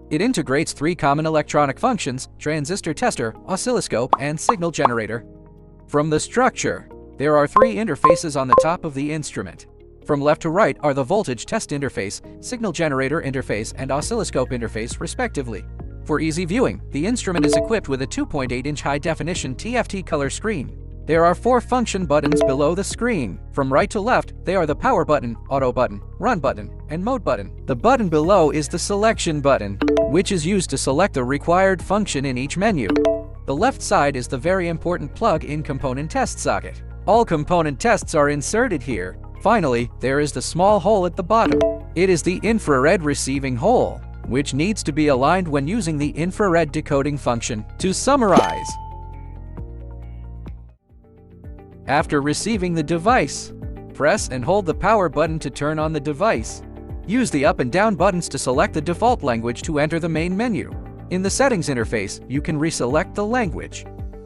It integrates 3 common electronic functions: transistor tester, oscilloscope, and signal generator. From the structure, there are 3 interfaces on the top of the instrument. From left to right are the voltage test interface, signal generator interface, and oscilloscope interface, respectively. For easy viewing, the instrument is equipped with a 2.8-inch high-definition TFT color screen. There are 4 function buttons below the screen. From right to left, they are the power button, auto button, run button, and mode button. The button below is the selection button, which is used to select the required function in each menu. The left side is the very important plug-in component test socket. All component tests are inserted here. Finally, there is the small hole at the bottom. It is the infrared receiving hole, which needs to be aligned when using the infrared decoding function. To summarize, after receiving the device, press and hold the power button to turn on the device. Use the up and down buttons to select the default language to enter the main menu. In the settings interface, you can reselect the language.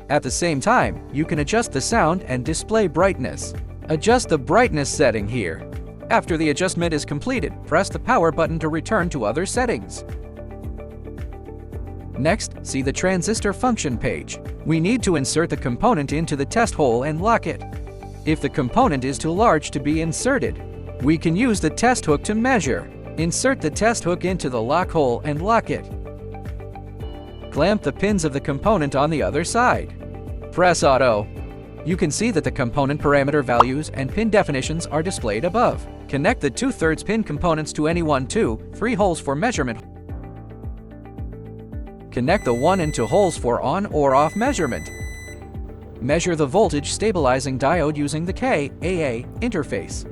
At the same time, you can adjust the sound and display brightness. Adjust the brightness setting here. After the adjustment is completed, press the power button to return to other settings. Next, see the transistor function page. We need to insert the component into the test hole and lock it. If the component is too large to be inserted, we can use the test hook to measure. Insert the test hook into the lock hole and lock it. Clamp the pins of the component on the other side. Press Auto. You can see that the component parameter values and pin definitions are displayed above. Connect the 2/3 pin components to any 1, 2, 3 holes for measurement. Connect the 1 and 2 holes for on or off measurement. Measure the voltage stabilizing diode using the K/AA interface.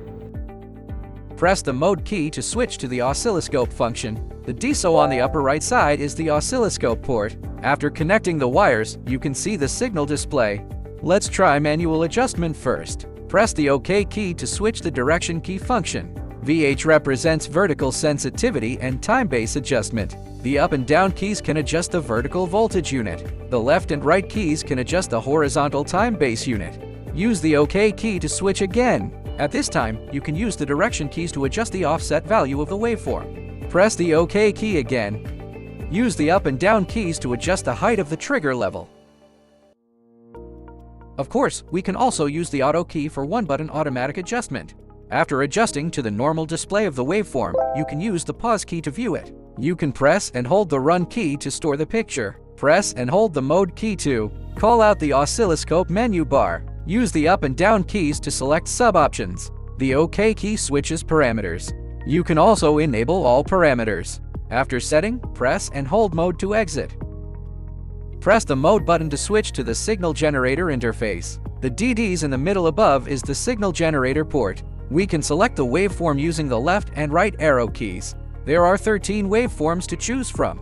Press the mode key to switch to the oscilloscope function. The DSO on the upper right side is the oscilloscope port. After connecting the wires, you can see the signal display. Let's try manual adjustment first. Press the OK key to switch the direction key function. VH represents vertical sensitivity and time base adjustment. The up and down keys can adjust the vertical voltage unit. The left and right keys can adjust the horizontal time base unit. Use the OK key to switch again. At this time, you can use the direction keys to adjust the offset value of the waveform. Press the OK key again. Use the up and down keys to adjust the height of the trigger level. Of course, we can also use the auto key for one-button automatic adjustment. After adjusting to the normal display of the waveform, you can use the pause key to view it. You can press and hold the run key to store the picture. Press and hold the mode key to call out the oscilloscope menu bar. Use the up and down keys to select sub-options. The OK key switches parameters. You can also enable all parameters. After setting, press and hold mode to exit. Press the mode button to switch to the signal generator interface. The DDS in the middle above is the signal generator port. We can select the waveform using the left and right arrow keys. There are 13 waveforms to choose from.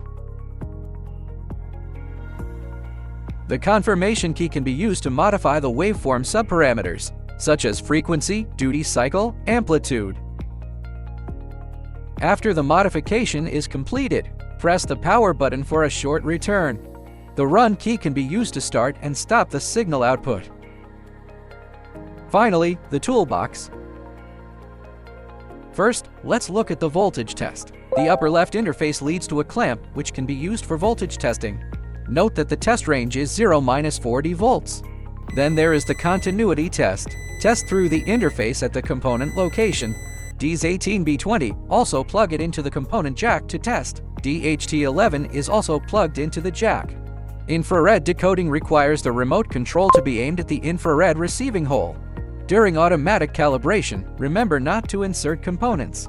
The confirmation key can be used to modify the waveform subparameters, such as frequency, duty cycle, amplitude. After the modification is completed, press the power button for a short return. The run key can be used to start and stop the signal output. Finally, the toolbox. First, let's look at the voltage test. The upper left interface leads to a clamp, which can be used for voltage testing. Note that the test range is 0–40 volts. Then there is the continuity test. Test through the interface at the component location. DS18B20, also plug it into the component jack to test. DHT11 is also plugged into the jack. Infrared decoding requires the remote control to be aimed at the infrared receiving hole. During automatic calibration, remember not to insert components.